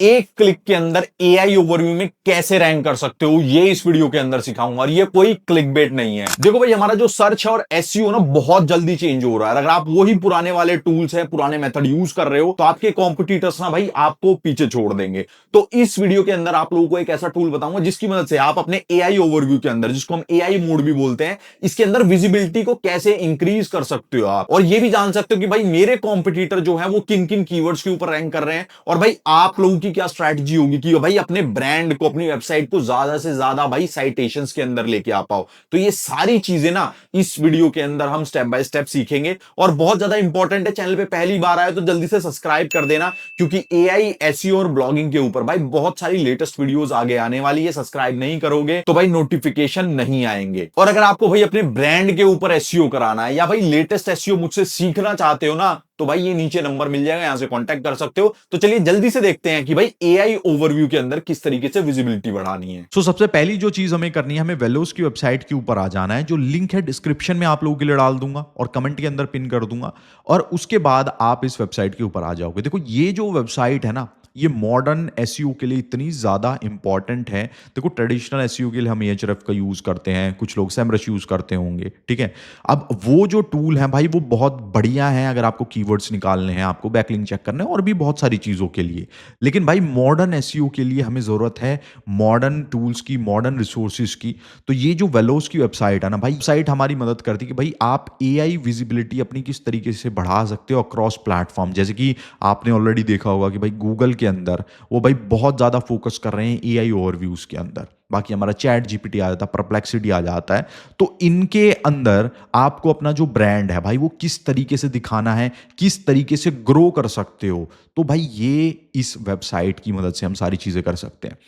एक क्लिक के अंदर एआई ओवरव्यू में कैसे रैंक कर सकते हो, ये इस वीडियो के अंदर सिखाऊंगा। और ये कोई क्लिकबेट नहीं है। देखो भाई, हमारा जो सर्च है और एसईओ ना बहुत जल्दी चेंज हो रहा है। अगर आप वही पुराने वाले टूल्स हैं, पुराने मेथड यूज कर रहे हो, तो आपके कॉम्पिटिटर्स ना भाई आपको पीछे छोड़ देंगे। तो इस वीडियो के अंदर आप लोगों को एक ऐसा टूल बताऊंगा जिसकी मदद से आप अपने एआई ओवरव्यू के अंदर, जिसको हम एआई मोड भी बोलते हैं, इसके अंदर विजिबिलिटी को कैसे इंक्रीज कर सकते हो आप। और ये भी जान सकते हो कि भाई मेरे कॉम्पिटिटर जो है वो किन किन कीवर्ड्स के ऊपर रैंक कर रहे हैं, और भाई आप लोगों की क्या स्ट्रैटेजी होगी कि भाई अपने ब्रांड को, अपनी वेबसाइट को ज्यादा से ज्यादा भाई साइटेशंस के अंदर लेके आ पाओ। तो ये सारी चीजें ना इस वीडियो के अंदर हम स्टेप बाय स्टेप सीखेंगे, और बहुत ज्यादा इंपॉर्टेंट है। चैनल पे पहली बार आए तो जल्दी से सब्सक्राइब कर देना, क्योंकि एआई, एसईओ और ब्लॉगिंग के ऊपर भाई बहुत सारी लेटेस्ट वीडियोस आगे आने वाली है। सब्सक्राइब नहीं करोगे तो भाई नोटिफिकेशन नहीं आएंगे। और अगर आपको भाई अपने ब्रांड के ऊपर एसईओ कराना है, या भाई लेटेस्ट एसईओ मुझसे सीखना चाहते हो ना, तो भाई ये नीचे नंबर मिल जाएगा, यहां से कांटेक्ट कर सकते हो। तो चलिए जल्दी से देखते हैं कि भाई एआई ओवरव्यू के अंदर किस तरीके से विजिबिलिटी बढ़ानी है। सबसे पहली जो चीज हमें करनी है, हमें वेलोस की वेबसाइट के ऊपर आ जाना है। जो लिंक है डिस्क्रिप्शन में आप लोगों के लिए डाल दूंगा और कमेंट के अंदर पिन कर दूंगा, और उसके बाद आप इस वेबसाइट के ऊपर आ जाओगे। देखो ये जो वेबसाइट है ना, ये मॉडर्न एसईओ के लिए इतनी ज़्यादा इंपॉर्टेंट है। देखो ट्रेडिशनल एसईओ के लिए हम एचरएफ का यूज़ करते हैं, कुछ लोग सेमरश यूज़ करते होंगे, ठीक है। अब वो जो टूल है भाई वो बहुत बढ़िया है अगर आपको कीवर्ड्स निकालने हैं, आपको बैकलिंक चेक करना है और भी बहुत सारी चीज़ों के लिए। लेकिन भाई मॉडर्न एसईओ के लिए हमें ज़रूरत है मॉडर्न टूल्स की, मॉडर्न रिसोर्सेज की। तो ये जो वेलोस की वेबसाइट है ना भाई, वेबसाइट हमारी मदद करती है कि भाई आप एआई विजिबिलिटी अपनी किस तरीके से बढ़ा सकते हो अक्रॉस प्लेटफॉर्म। जैसे कि आपने ऑलरेडी देखा होगा कि भाई गूगल के अंदर वो भाई बहुत ज़्यादा फोकस कर रहे हैं एआई ओवरव्यूज के अंदर। बाकी हमारा चैट जीपीटी आ जाता है, परप्लेक्सिटी आ जाता है। तो इनके अंदर आपको अपना जो ब्रांड है भाई वो किस तरीके से दिखाना है, किस तरीके से ग्रो कर सकते हो, तो भाई ये इस वेबसाइट की मदद से हम सारी चीज़ें कर सकते हैं।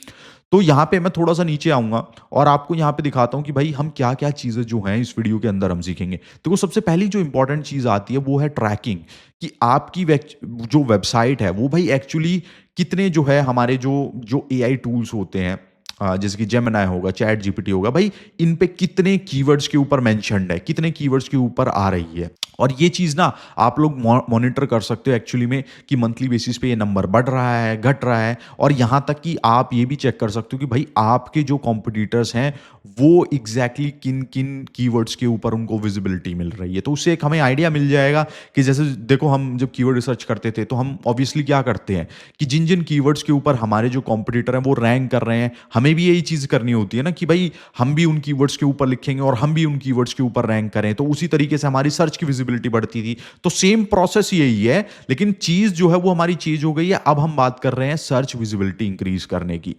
तो यहाँ पे मैं थोड़ा सा नीचे आऊँगा और आपको यहाँ पे दिखाता हूँ कि भाई हम क्या-क्या चीज़ें जो हैं इस वीडियो के अंदर हम सीखेंगे। देखो सबसे पहली जो इंपॉर्टेंट चीज़ आती है वो है ट्रैकिंग, कि आपकी जो वेबसाइट है वो भाई एक्चुअली कितने जो है हमारे जो एआई टूल्स होते हैं, जैसे कि जेमिनी होगा, चैट जीपीटी होगा, भाई इन पे कितने कीवर्ड्स के ऊपर मेंशन्ड है, कितने कीवर्ड्स के ऊपर आ रही है। और ये चीज़ ना आप लोग मॉनिटर कर सकते हो एक्चुअली में कि मंथली बेसिस पे ये नंबर बढ़ रहा है, घट रहा है। और यहाँ तक कि आप ये भी चेक कर सकते हो कि भाई आपके जो कॉम्पिटिटर्स हैं वो एग्जैक्टली किन किन कीवर्ड्स के ऊपर उनको विजिबिलिटी मिल रही है। तो उससे एक हमें आइडिया मिल जाएगा कि जैसे देखो हम जब कीवर्ड रिसर्च करते थे तो हम ऑब्वियसली क्या करते हैं कि जिन जिन कीवर्ड्स के ऊपर हमारे जो कॉम्पिटिटर हैं वो रैंक कर रहे हैं, हमें भी यही चीज़ करनी होती है ना कि भाई हम भी उन कीवर्ड्स के ऊपर लिखेंगे और हम भी उन कीवर्ड्स के ऊपर रैंक करें। तो उसी तरीके से हमारी सर्च की विजिबिलिटी बढ़ती थी। तो सेम प्रोसेस यही है, लेकिन चीज़ जो है वो हमारी चेंज हो गई है। अब हम बात कर रहे हैं सर्च विजिबिलिटी इंक्रीज करने की।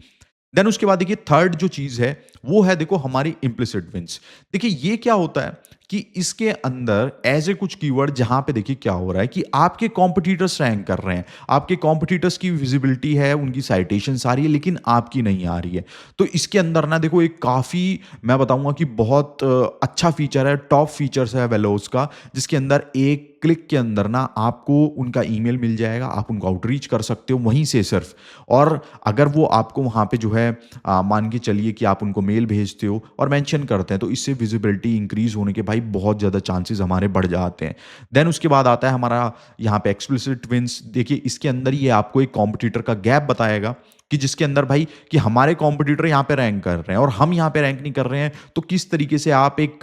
देन उसके बाद देखिए थर्ड जो चीज़ है वो है देखो हमारी इम्प्लिसिट विंस। देखिए ये क्या होता है कि इसके अंदर ऐसे कुछ कीवर्ड जहां पे देखिए क्या हो रहा है कि आपके कॉम्पिटिटर्स रैंक कर रहे हैं, आपके कॉम्पिटिटर्स की विजिबिलिटी है, उनकी साइटेशंस आ रही है, लेकिन आपकी नहीं आ रही है। तो इसके अंदर ना देखो एक काफ़ी, मैं बताऊंगा कि बहुत अच्छा फीचर है, टॉप फीचर्स है वेलोस का, जिसके अंदर एक क्लिक के अंदर ना आपको उनका ईमेल मिल जाएगा, आप उनको आउटरीच कर सकते हो वहीं से सिर्फ। और अगर वो आपको वहाँ पे जो है मान के चलिए कि आप उनको मेल भेजते हो और मेंशन करते हैं, तो इससे विजिबिलिटी इंक्रीज होने के भाई बहुत ज़्यादा चांसेस हमारे बढ़ जाते हैं। देन उसके बाद आता है हमारा यहाँ पे एक्सप्लिसिट विंस। देखिए इसके अंदर ये आपको एक कॉम्पिटिटर का गैप बताएगा कि जिसके अंदर भाई कि हमारे कॉम्पिटिटर यहाँ पे रैंक कर रहे हैं और हम यहाँ पे रैंक नहीं कर रहे हैं, तो किस तरीके से आप एक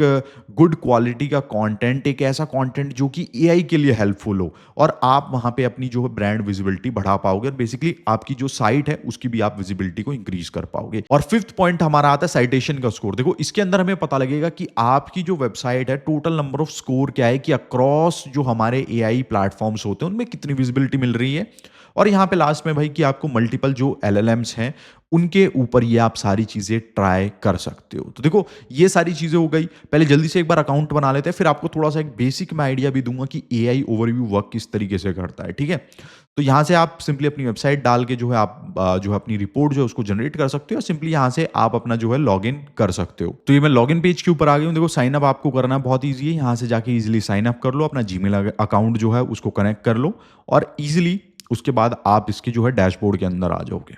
गुड क्वालिटी का कंटेंट, एक ऐसा कंटेंट जो कि एआई के लिए हेल्पफुल हो, और आप वहाँ पे अपनी जो है ब्रांड विजिबिलिटी बढ़ा पाओगे, और बेसिकली आपकी जो साइट है उसकी भी आप विजिबिलिटी को इंक्रीज कर पाओगे। और फिफ्थ पॉइंट हमारा आता है साइटेशन का स्कोर। देखो इसके अंदर हमें पता लगेगा कि आपकी जो वेबसाइट है टोटल नंबर ऑफ स्कोर क्या है, कि अक्रॉस जो हमारे एआई प्लेटफॉर्म्स होते हैं उनमें कितनी विजिबिलिटी मिल रही है। और यहाँ पे लास्ट में भाई कि आपको मल्टीपल जो एलएलएम्स हैं उनके ऊपर ये आप सारी चीज़ें ट्राई कर सकते हो। तो देखो ये सारी चीज़ें हो गई। पहले जल्दी से एक बार अकाउंट बना लेते हैं, फिर आपको थोड़ा सा एक बेसिक में आइडिया भी दूंगा कि एआई ओवरव्यू वर्क किस तरीके से करता है, ठीक है। तो यहाँ से आप सिंपली अपनी वेबसाइट डाल के जो है आप जो है अपनी रिपोर्ट जो है उसको जनरेट कर सकते हो, और सिंपली यहाँ से आप अपना जो है लॉगिन कर सकते हो। तो ये मैं लॉगिन पेज के ऊपर आ गई हूँ। देखो साइन अप आपको करना बहुत ईजी है, यहाँ से जाके ईजिली साइन अप कर लो, अपना जीमेल अकाउंट जो है उसको कनेक्ट कर लो, और ईजिली उसके बाद आप इसके जो है डैशबोर्ड के अंदर आ जाओगे।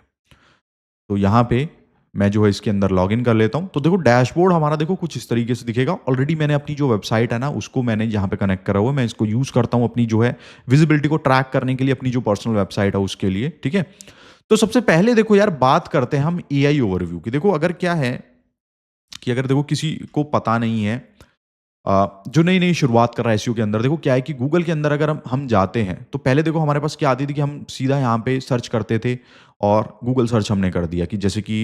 तो यहाँ पे मैं जो है इसके अंदर लॉगिन कर लेता हूँ। तो देखो डैशबोर्ड हमारा देखो कुछ इस तरीके से दिखेगा। ऑलरेडी मैंने अपनी जो वेबसाइट है ना उसको मैंने यहाँ पे कनेक्ट करा हुआ है, मैं इसको यूज़ करता हूँ अपनी जो है विजिबिलिटी को ट्रैक करने के लिए, अपनी जो पर्सनल वेबसाइट है उसके लिए, ठीक है। तो सबसे पहले देखो यार बात करते हैं हम एआई ओवरव्यू की। देखो अगर क्या है कि अगर देखो किसी को पता नहीं है, जो नई नई शुरुआत कर रहा है एसईओ के अंदर, देखो क्या है कि गूगल के अंदर अगर हम जाते हैं तो पहले देखो हमारे पास क्या आती थी कि हम सीधा यहाँ पे सर्च करते थे और गूगल सर्च हमने कर दिया कि जैसे कि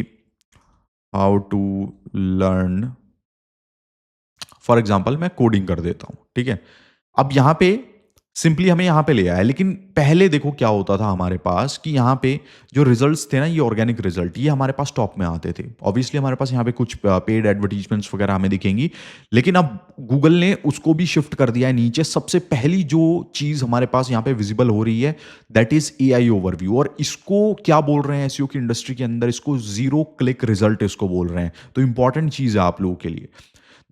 how to learn, for example मैं कोडिंग कर देता हूं, ठीक है। अब यहां पे सिंपली हमें यहां पे ले आया, लेकिन पहले देखो क्या होता था हमारे पास कि यहां पे जो रिजल्ट्स थे ना, ये ऑर्गेनिक रिजल्ट, ये हमारे पास टॉप में आते थे। ऑब्वियसली हमारे पास यहां पे कुछ पेड एडवर्टीजमेंट्स वगैरह हमें दिखेंगी, लेकिन अब गूगल ने उसको भी शिफ्ट कर दिया है नीचे। सबसे पहली जो चीज हमारे पास यहां पे विजिबल हो रही है दैट इज एआई ओवरव्यू, और इसको क्या बोल रहे हैं एसईओ की इंडस्ट्री के अंदर, इसको जीरो क्लिक रिजल्ट इसको बोल रहे हैं। तो इंपॉर्टेंट चीज है आप लोगों के लिए।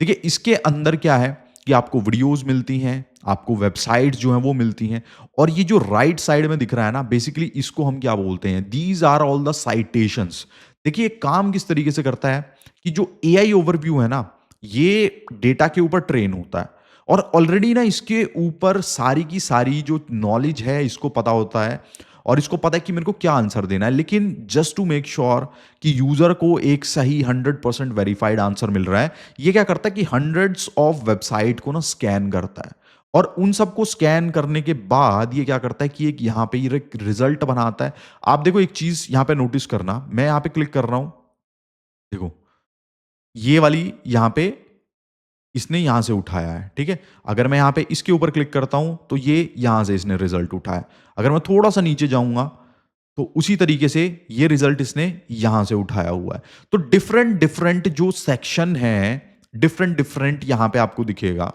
देखिए इसके अंदर क्या है कि आपको वीडियोस मिलती हैं, आपको वेबसाइट्स जो हैं वो मिलती हैं, और ये जो राइट साइड में दिख रहा है ना, बेसिकली इसको हम क्या बोलते हैं, these are all the citations. देखिए काम किस तरीके से करता है कि जो एआई ओवरव्यू है ना, ये डेटा के ऊपर ट्रेन होता है, और ऑलरेडी ना इसके ऊपर सारी की सारी जो नॉलेज है इसको पता होता है, और इसको पता है कि मेरे को क्या आंसर देना है। लेकिन जस्ट टू मेक श्योर कि यूजर को एक सही 100% वेरीफाइड आंसर मिल रहा है, ये क्या करता है कि हंड्रेड्स ऑफ वेबसाइट को ना स्कैन करता है, और उन सबको स्कैन करने के बाद ये क्या करता है कि एक यहां पे ये रिजल्ट बनाता है। आप देखो एक चीज यहां पे नोटिस करना, मैं यहां पे क्लिक कर रहा हूं, देखो ये वाली यहां पे इसने यहां से उठाया है, ठीक है। अगर मैं यहां पे इसके ऊपर क्लिक करता हूं तो ये यहां से इसने रिजल्ट उठाया। अगर मैं थोड़ा सा नीचे जाऊंगा तो उसी तरीके से ये रिजल्ट इसने यहां से उठाया हुआ है। तो डिफरेंट डिफरेंट जो सेक्शन है, डिफरेंट डिफरेंट यहां पे आपको दिखेगा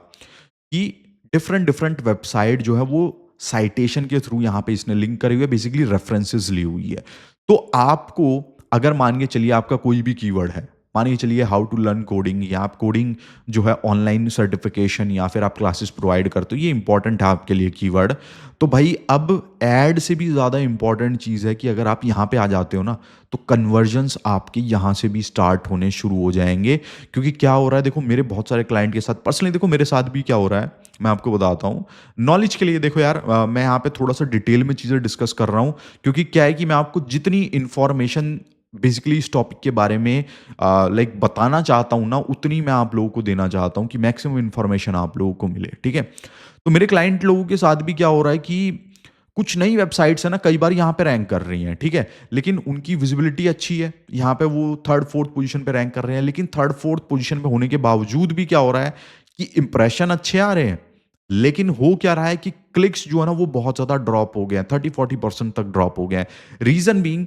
कि डिफरेंट डिफरेंट वेबसाइट जो है वो साइटेशन के थ्रू यहां पे इसने लिंक करी हुई है, बेसिकली रेफरेंसेस ली हुई है। तो आपको अगर मान के चलिए आपका कोई भी कीवर्ड है, मान के चलिए हाउ टू लर्न कोडिंग, या आप कोडिंग जो है ऑनलाइन सर्टिफिकेशन, या फिर आप क्लासेस प्रोवाइड करते हो, ये इंपॉर्टेंट है आपके लिए कीवर्ड। तो भाई अब ऐड से भी ज़्यादा इंपॉर्टेंट चीज़ है कि अगर आप यहाँ पे आ जाते हो ना, तो कन्वर्जन्स आपके यहाँ से भी स्टार्ट होने शुरू हो जाएंगे। क्योंकि क्या हो रहा है, देखो मेरे बहुत सारे क्लाइंट के साथ पर्सनली, देखो मेरे साथ भी क्या हो रहा है मैं आपको बताता हूँ नॉलेज के लिए। देखो यार मैं यहाँ पे थोड़ा सा डिटेल में चीज़ें डिस्कस कर रहा हूँ, क्योंकि क्या है कि मैं आपको जितनी इंफॉर्मेशन बेसिकली इस टॉपिक के बारे में लाइक बताना चाहता हूँ ना, उतनी मैं आप लोगों को देना चाहता हूँ कि मैक्सिमम इंफॉर्मेशन आप लोगों को मिले, ठीक है। तो मेरे क्लाइंट लोगों के साथ भी क्या हो रहा है कि कुछ नई वेबसाइट्स है ना, कई बार यहाँ पे रैंक कर रही हैं, ठीक है, लेकिन उनकी विजिबिलिटी अच्छी है, यहाँ पे वो थर्ड फोर्थ पोजीशन पे रैंक कर रहे हैं, लेकिन थर्ड फोर्थ पोजीशन पे होने के बावजूद भी क्या हो रहा है कि इंप्रेशन अच्छे आ रहे हैं, लेकिन हो क्या रहा है कि क्लिक्स जो है ना वो बहुत ज्यादा ड्रॉप हो गए हैं, 30-40% तक ड्रॉप हो गए हैं। रीजन बीइंग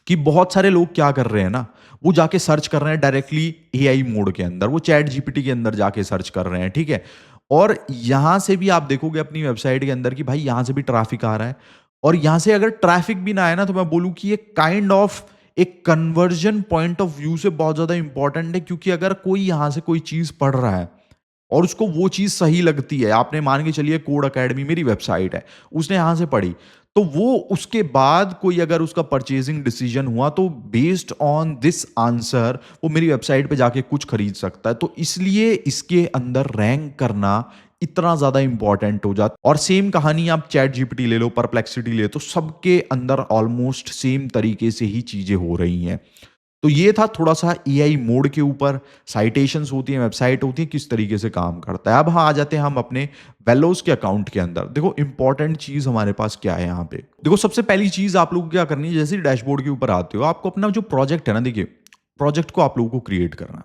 कि बहुत सारे लोग क्या कर रहे हैं ना, वो जाके सर्च कर रहे हैं डायरेक्टली एआई मोड के अंदर, वो चैट जीपीटी के अंदर जाके सर्च कर रहे हैं, ठीक है। और यहां से भी आप देखोगे अपनी वेबसाइट के अंदर कि भाई यहां से भी ट्रैफिक आ रहा है, और यहां से अगर ट्रैफिक भी ना आए ना, तो मैं बोलूं कि ये काइंड ऑफ एक कन्वर्जन पॉइंट ऑफ व्यू से बहुत ज्यादा इंपॉर्टेंट है। क्योंकि अगर कोई यहां से कोई चीज पढ़ रहा है और उसको वो चीज सही लगती है, आपने मान के चलिए कोड अकेडमी मेरी वेबसाइट है, उसने यहां से पढ़ी, तो वो उसके बाद कोई अगर उसका परचेजिंग डिसीजन हुआ तो बेस्ड ऑन दिस आंसर वो मेरी वेबसाइट पे जाके कुछ खरीद सकता है। तो इसलिए इसके अंदर रैंक करना इतना ज्यादा इंपॉर्टेंट हो जाता। और सेम कहानी आप चैट जीपीटी ले लो, परप्लेक्सिटी ले लो, तो सबके अंदर ऑलमोस्ट सेम तरीके से ही चीजें हो रही हैं। तो ये था थोड़ा सा एआई मोड के ऊपर, साइटेशंस होती हैं, वेबसाइट होती है, किस तरीके से काम करता है। अब हाँ आ जाते हैं हम अपने वेलोस के अकाउंट के अंदर। देखो इंपॉर्टेंट चीज हमारे पास क्या है यहाँ पे, देखो सबसे पहली चीज आप लोग को क्या करनी है, जैसे डैशबोर्ड के ऊपर आते हो, आपको अपना जो प्रोजेक्ट है ना, देखिए प्रोजेक्ट को आप लोगों को क्रिएट करना है।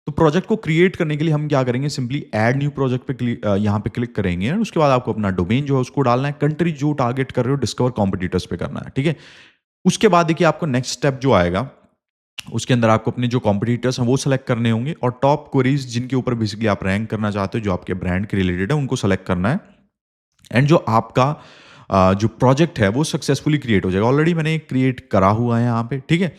तो प्रोजेक्ट को क्रिएट करने के लिए हम क्या करेंगे, सिंपली ऐड न्यू प्रोजेक्ट पे यहाँ पे क्लिक करेंगे, और उसके बाद आपको अपना डोमेन जो है उसको डालना है, कंट्री जो टारगेट कर रहे हो डिस्कवर कॉम्पिटिटर्स पे करना है, ठीक है। उसके बाद देखिए आपको नेक्स्ट स्टेप जो आएगा, उसके अंदर आपको अपने जो कॉम्पिटिटर्स हैं वो सेलेक्ट करने होंगे, और टॉप क्वेरीज जिनके ऊपर बेसिकली आप रैंक करना चाहते हो, जो आपके ब्रांड के रिलेटेड है, उनको सेलेक्ट करना है। एंड जो आपका जो प्रोजेक्ट है वो सक्सेसफुली क्रिएट हो जाएगा। ऑलरेडी मैंने क्रिएट करा हुआ है यहाँ पे, ठीक है।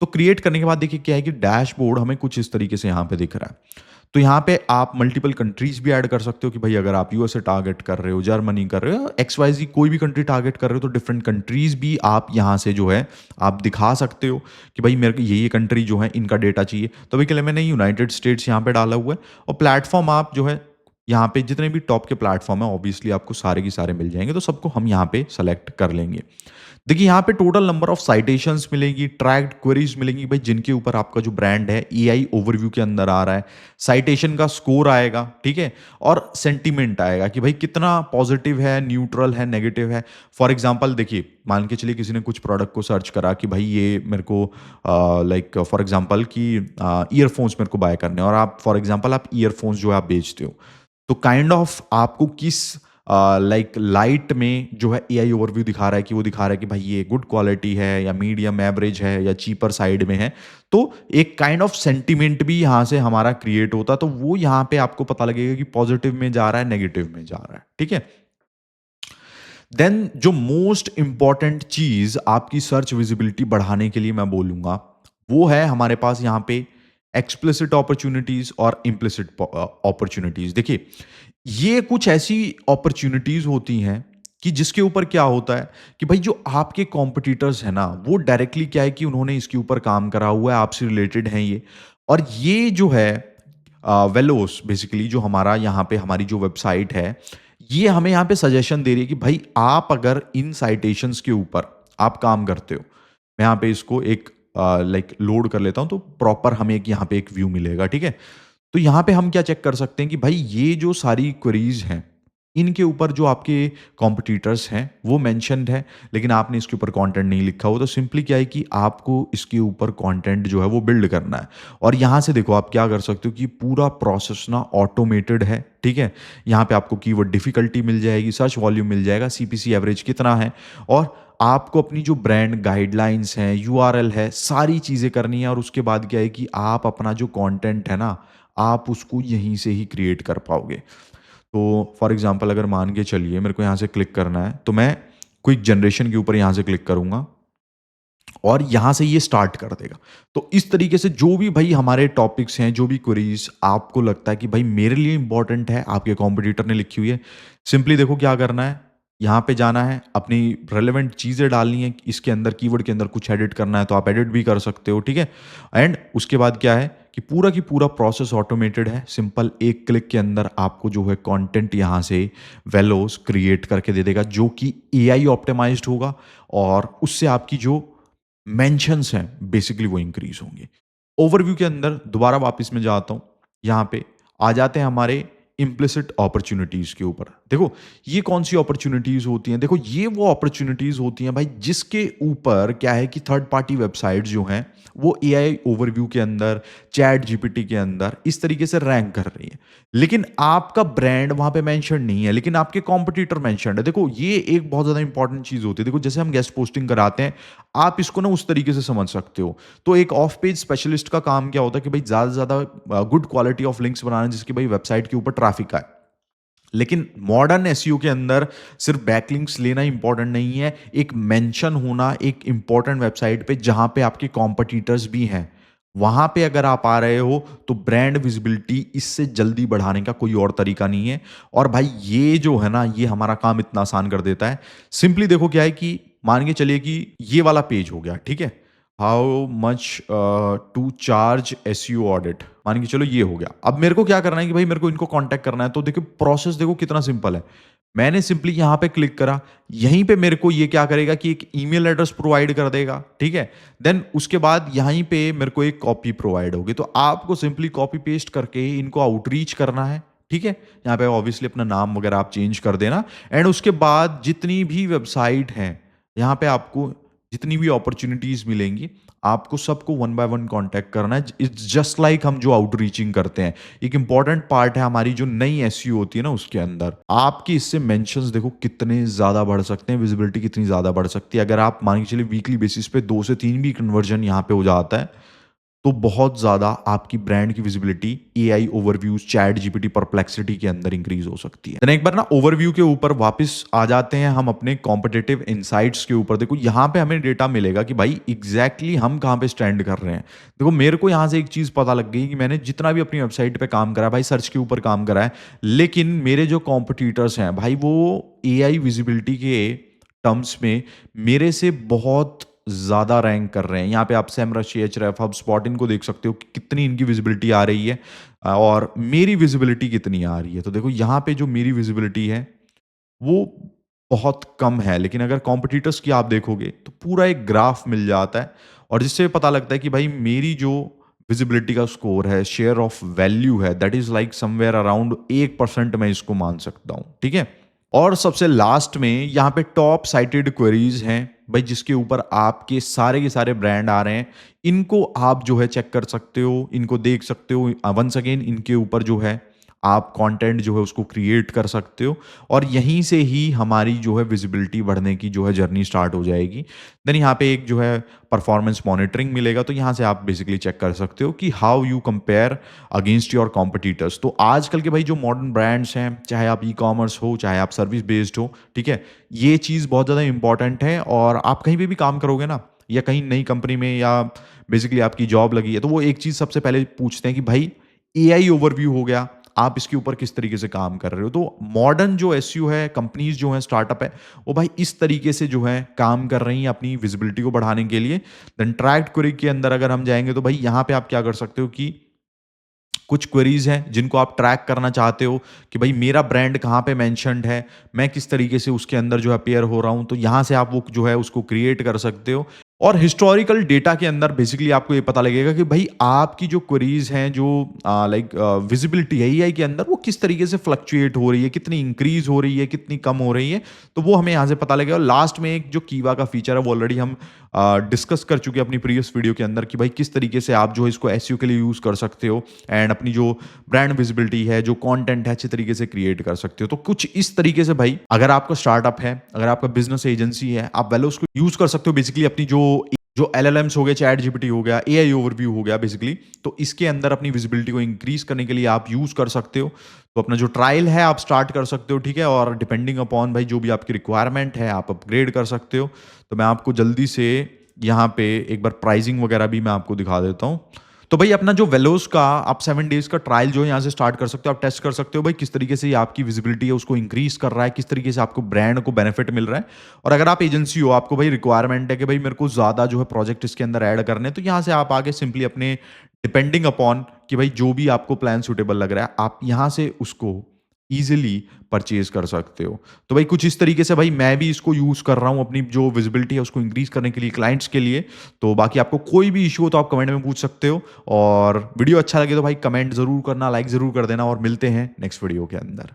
तो क्रिएट करने के बाद देखिए क्या है कि डैशबोर्ड हमें कुछ इस तरीके से यहाँ पे दिख रहा है। तो यहाँ पे आप मल्टीपल कंट्रीज भी ऐड कर सकते हो कि भाई अगर आप यूएसए टारगेट कर रहे हो, जर्मनी कर रहे हो, XYZ कोई भी कंट्री टारगेट कर रहे हो, तो डिफरेंट कंट्रीज भी आप यहाँ से जो है आप दिखा सकते हो कि भाई मेरे को ये कंट्री जो है इनका डेटा चाहिए। तो अभी के लिए मैंने यूनाइटेड स्टेट्स यहाँ पे डाला हुआ है। और प्लेटफॉर्म आप जो है यहाँ पे जितने भी टॉप के प्लेटफॉर्म है ऑब्वियसली आपको सारे के सारे मिल जाएंगे, तो सबको हम यहाँ पे सेलेक्ट कर लेंगे। देखिए यहाँ पे टोटल नंबर ऑफ साइटेशंस मिलेंगी, ट्रैक्ड क्वेरीज मिलेंगी भाई जिनके ऊपर आपका जो ब्रांड है एआई ओवरव्यू के अंदर आ रहा है। साइटेशन का स्कोर आएगा, ठीक है, और सेंटीमेंट आएगा कि भाई कितना पॉजिटिव है, न्यूट्रल है, नेगेटिव है। फॉर एग्जांपल देखिए, मान के चलिए किसी ने कुछ प्रोडक्ट को सर्च करा कि भाई ये मेरे को लाइक फॉर एग्जांपल कि ईयरफोन्स मेरे को बाय करने हैं, और आप फॉर एग्जांपल आप ईयरफोन्स जो है आप बेचते हो, तो काइंड ऑफ आपको किस लाइक लाइट में जो है एआई ओवरव्यू दिखा रहा है कि वो दिखा रहा है कि भाई ये गुड क्वालिटी है या मीडियम एवरेज है या चीपर साइड में है। तो एक काइंड ऑफ सेंटीमेंट भी यहाँ से हमारा क्रिएट होता है, तो वो यहाँ पे आपको पता लगेगा कि पॉजिटिव में जा रहा है, नेगेटिव में जा रहा है, ठीक है। देन जो मोस्ट इंपॉर्टेंट चीज आपकी सर्च विजिबिलिटी बढ़ाने के लिए मैं बोलूंगा, वो है हमारे पास यहाँ पे एक्सप्लिसिट अपॉर्चुनिटीज और इम्प्लिसिट अपॉर्चुनिटीज। देखिए, ये कुछ ऐसी अपॉर्चुनिटीज होती हैं कि जिसके ऊपर क्या होता है कि भाई जो आपके कॉम्पिटिटर्स हैं ना, वो डायरेक्टली क्या है कि उन्होंने इसके ऊपर काम करा हुआ है, आपसे रिलेटेड हैं ये। और ये जो है वेलोस बेसिकली जो हमारा यहाँ पे हमारी जो वेबसाइट है, ये हमें यहाँ पे सजेशन दे रही है कि भाई आप अगर इन साइटेशंस के ऊपर आप काम करते हो, मैं यहाँ पे इसको एक लाइक लोड कर लेता हूँ तो प्रॉपर हमें एक यहाँ पे एक व्यू मिलेगा, ठीक है। तो यहाँ पे हम क्या चेक कर सकते हैं कि भाई ये जो सारी क्वेरीज हैं, इनके ऊपर जो आपके कॉम्पिटिटर्स हैं वो मेंशन्ड है, लेकिन आपने इसके ऊपर कंटेंट नहीं लिखा हो। तो सिंपली क्या है कि आपको इसके ऊपर कंटेंट जो है वो बिल्ड करना है। और यहाँ से देखो आप क्या कर सकते हो कि पूरा प्रोसेस ना ऑटोमेटेड है, ठीक है। यहाँ पे आपको कीवर्ड डिफिकल्टी मिल जाएगी, सर्च वॉल्यूम मिल जाएगा, सीपीसी एवरेज कितना है, और आपको अपनी जो ब्रांड गाइडलाइंस हैं, यूआरएल है, सारी चीज़ें करनी है। और उसके बाद क्या है कि आप अपना जो कंटेंट है ना, आप उसको यहीं से ही क्रिएट कर पाओगे। तो फॉर एग्जांपल अगर मान के चलिए मेरे को यहाँ से क्लिक करना है, तो मैं क्विक जनरेशन के ऊपर यहाँ से क्लिक करूँगा और यहाँ से ये स्टार्ट कर देगा। तो इस तरीके से जो भी भाई हमारे टॉपिक्स हैं, जो भी क्वेरीज आपको लगता है कि भाई मेरे लिए इंपॉर्टेंट है, आपके कॉम्पिटिटर ने लिखी हुई है, सिंपली देखो क्या करना है, यहाँ पे जाना है, अपनी रेलेवेंट चीज़ें डालनी है, इसके अंदर कीवर्ड के अंदर कुछ एडिट करना है तो आप एडिट भी कर सकते हो, ठीक है। एंड उसके बाद क्या है कि पूरा की पूरा प्रोसेस ऑटोमेटेड है, सिंपल एक क्लिक के अंदर आपको जो है कंटेंट यहाँ से वेलोस क्रिएट करके दे देगा, जो कि एआई ऑप्टिमाइज्ड होगा, और उससे आपकी जो मेंशंस हैं बेसिकली वो इंक्रीज होंगे। ओवरव्यू के अंदर दोबारा वापस में जाता हूं, यहां पे आ जाते हैं हमारे इम्प्लिसिट अपॉर्चुनिटीज के ऊपर। देखो ये कौन सी अपॉर्चुनिटीज होती हैं, देखो ये वो अपॉर्चुनिटीज होती हैं भाई जिसके ऊपर क्या है कि थर्ड पार्टी वेबसाइट जो हैं वो एआई ओवरव्यू के अंदर, चैट जीपीटी के अंदर इस तरीके से रैंक कर रही है, लेकिन आपका ब्रांड वहां पे मेंशन नहीं है, लेकिन आपके कॉम्पिटिटर मेंशन है। देखो ये एक बहुत ज्यादा इंपॉर्टेंट चीज होती है। देखो जैसे हम गेस्ट पोस्टिंग कराते हैं, आप इसको ना उस तरीके से समझ सकते हो। तो एक ऑफ पेज स्पेशलिस्ट का काम क्या होता है कि भाई ज्यादा से ज्यादा गुड क्वालिटी ऑफ लिंक्स बनाना, जिसकी भाई वेबसाइट के ऊपर ट्रैफिक आए। लेकिन मॉडर्न एसईओ के अंदर सिर्फ बैकलिंक्स लेना इंपॉर्टेंट नहीं है, एक मेंशन होना एक इंपॉर्टेंट वेबसाइट पे जहां पे आपके कॉम्पिटिटर्स भी हैं, वहां पे अगर आप आ रहे हो तो ब्रांड विजिबिलिटी इससे जल्दी बढ़ाने का कोई और तरीका नहीं है। और भाई ये जो है ना, ये हमारा काम इतना आसान कर देता है। सिंपली देखो क्या है कि मान के चलिए कि ये वाला पेज हो गया, ठीक है, how much to charge SEO audit, मान के चलो ये हो गया। अब मेरे को क्या करना है कि भाई मेरे को इनको कांटेक्ट करना है। तो देखो प्रोसेस देखो कितना सिंपल है, मैंने सिंपली यहां पे क्लिक करा, यहीं पे मेरे को ये क्या करेगा कि एक ईमेल एड्रेस प्रोवाइड कर देगा, ठीक है। देन उसके बाद यहीं पे मेरे को एक कॉपी प्रोवाइड होगी, तो आपको सिंपली कॉपी पेस्ट करके इनको आउटरीच करना है, ठीक है। यहाँ पे ऑब्वियसली अपना नाम वगैरह आप चेंज कर देना। एंड उसके बाद जितनी भी वेबसाइट है, यहाँ पे आपको जितनी भी अपॉर्चुनिटीज मिलेंगी, आपको सबको वन बाय वन कांटेक्ट करना है। इट्स जस्ट लाइक हम जो आउटरीचिंग करते हैं, एक इंपॉर्टेंट पार्ट है हमारी जो नई एसईओ होती है ना, उसके अंदर आपकी इससे मेंशंस देखो कितने ज्यादा बढ़ सकते हैं, विजिबिलिटी कितनी ज्यादा बढ़ सकती है। अगर आप मान के चलिए वीकली बेसिस पे 2 से 3 भी कन्वर्जन यहाँ पे हो जाता है, तो बहुत ज़्यादा आपकी ब्रांड की visibility AI overviews, chat GPT, perplexity के अंदर इंक्रीज हो सकती है। देन एक बार ना ओवरव्यू के ऊपर वापस आ जाते हैं हम अपने कॉम्पिटिटिव इनसाइट्स के ऊपर। देखो यहाँ पे हमें डेटा मिलेगा कि भाई एग्जैक्टली हम कहाँ पे स्टैंड कर रहे हैं। देखो मेरे को यहाँ से एक चीज़ पता लग गई कि मैंने जितना भी अपनी वेबसाइट पे काम करा है भाई, सर्च के ऊपर काम करा है, लेकिन मेरे जो कॉम्पिटिटर्स हैं भाई वो एआई विजिबिलिटी के टर्म्स में मेरे से बहुत ज़्यादा रैंक कर रहे हैं। यहाँ पे आप सेमरश, एचरेफ, हबस्पॉट इनको देख सकते हो कि कितनी इनकी विजिबिलिटी आ रही है और मेरी विजिबिलिटी कितनी आ रही है। तो देखो यहाँ पे जो मेरी विजिबिलिटी है वो बहुत कम है, लेकिन अगर कॉम्पिटिटर्स की आप देखोगे तो पूरा एक ग्राफ मिल जाता है और जिससे पता लगता है कि भाई मेरी जो विजिबिलिटी का स्कोर है, शेयर ऑफ वैल्यू है, that is like somewhere around 1% मैं इसको मान सकता हूं, ठीक है। और सबसे लास्ट में यहाँ पे टॉप साइटेड क्वेरीज हैं भाई, जिसके ऊपर आपके सारे के सारे ब्रांड आ रहे हैं। इनको आप जो है चेक कर सकते हो, इनको देख सकते हो। वंस अगेन इनके ऊपर जो है आप कंटेंट जो है उसको क्रिएट कर सकते हो और यहीं से ही हमारी जो है विजिबिलिटी बढ़ने की जो है जर्नी स्टार्ट हो जाएगी। देन यहाँ पे एक जो है परफॉर्मेंस मॉनिटरिंग मिलेगा, तो यहाँ से आप बेसिकली चेक कर सकते हो कि how you compare against your competitors. तो आजकल के भाई जो मॉडर्न ब्रांड्स हैं, चाहे आप ई कॉमर्स हो, चाहे आप सर्विस बेस्ड हो, ठीक है, ये चीज़ बहुत ज़्यादा इंपॉर्टेंट है। और आप कहीं भी काम करोगे ना, या कहीं नई कंपनी में, या बेसिकली आपकी जॉब लगी है, तो वो एक चीज़ सबसे पहले पूछते हैं कि भाई एआई ओवरव्यू हो गया, आप इसके ऊपर किस तरीके से काम कर रहे हो। तो मॉडर्न जो एसईओ है, कंपनीज जो है, स्टार्टअप है, वो भाई इस तरीके से जो है काम कर रही हैं अपनी विजिबिलिटी को बढ़ाने के लिए। देन ट्रैक्ड क्वेरी के अंदर अगर हम जाएंगे तो भाई यहाँ पे आप क्या कर सकते हो कि कुछ क्वेरीज हैं जिनको आप ट्रैक करना चाहते हो कि भाई मेरा ब्रांड कहाँ पे मेंशन्ड है, मैं किस तरीके से उसके अंदर जो है अपीयर हो रहा हूँ, तो यहाँ से आप वो जो है उसको क्रिएट कर सकते हो। और हिस्टोरिकल डेटा के अंदर बेसिकली आपको ये पता लगेगा कि भाई आपकी जो क्वेरीज हैं, जो लाइक विजिबिलिटी है एआई के अंदर, वो किस तरीके से फ्लक्चुएट हो रही है, कितनी इंक्रीज हो रही है, कितनी कम हो रही है, तो वो हमें यहाँ से पता लगेगा। और लास्ट में एक जो कीवा का फीचर है वो ऑलरेडी हम डिस्कस कर चुके हैं अपनी प्रीवियस वीडियो के अंदर कि भाई किस तरीके से आप जो है इसको एसईओ के लिए यूज़ कर सकते हो एंड अपनी जो ब्रांड विजिबिलिटी है, जो कंटेंट है, अच्छे तरीके से क्रिएट कर सकते हो। तो कुछ इस तरीके से भाई अगर आपका स्टार्टअप है, अगर आपका बिजनेस एजेंसी है, आप वेलोस को यूज़ कर सकते हो बेसिकली अपनी जो एलएलएम्स हो गए, चैट जीपीटी हो गया, एआई ओवरव्यू हो गया बेसिकली, तो इसके अंदर अपनी विजिबिलिटी को इंक्रीज करने के लिए आप यूज कर सकते हो। तो अपना जो ट्रायल है आप स्टार्ट कर सकते हो, ठीक है। और डिपेंडिंग अपॉन भाई जो भी आपकी रिक्वायरमेंट है आप अपग्रेड कर सकते हो। तो मैं आपको जल्दी से यहाँ पे एक बार प्राइसिंग वगैरह भी मैं आपको दिखा देता हूँ। तो भाई अपना जो वेलोस का आप 7 डेज का ट्रायल जो है यहाँ से स्टार्ट कर सकते हो। आप टेस्ट कर सकते हो भाई किस तरीके से ये आपकी विजिबिलिटी है उसको इंक्रीज कर रहा है, किस तरीके से आपको ब्रांड को बेनिफिट मिल रहा है। और अगर आप एजेंसी हो, आपको भाई रिक्वायरमेंट है कि भाई मेरे को ज़्यादा जो है प्रोजेक्ट इसके अंदर ऐड करने हैं, तो यहाँ से आप आगे सिंपली अपने डिपेंडिंग अपॉन कि भाई जो भी आपको प्लान सूटेबल लग रहा है, आप यहाँ से उसको ईजिली परचेज कर सकते हो। तो भाई कुछ इस तरीके से भाई मैं भी इसको यूज़ कर रहा हूँ अपनी जो विजिबिलिटी है उसको इंक्रीज करने के लिए क्लाइंट्स के लिए। तो बाकी आपको कोई भी इशू हो तो आप कमेंट में पूछ सकते हो, और वीडियो अच्छा लगे तो भाई कमेंट जरूर करना, लाइक जरूर कर देना, और मिलते हैं नेक्स्ट वीडियो के अंदर।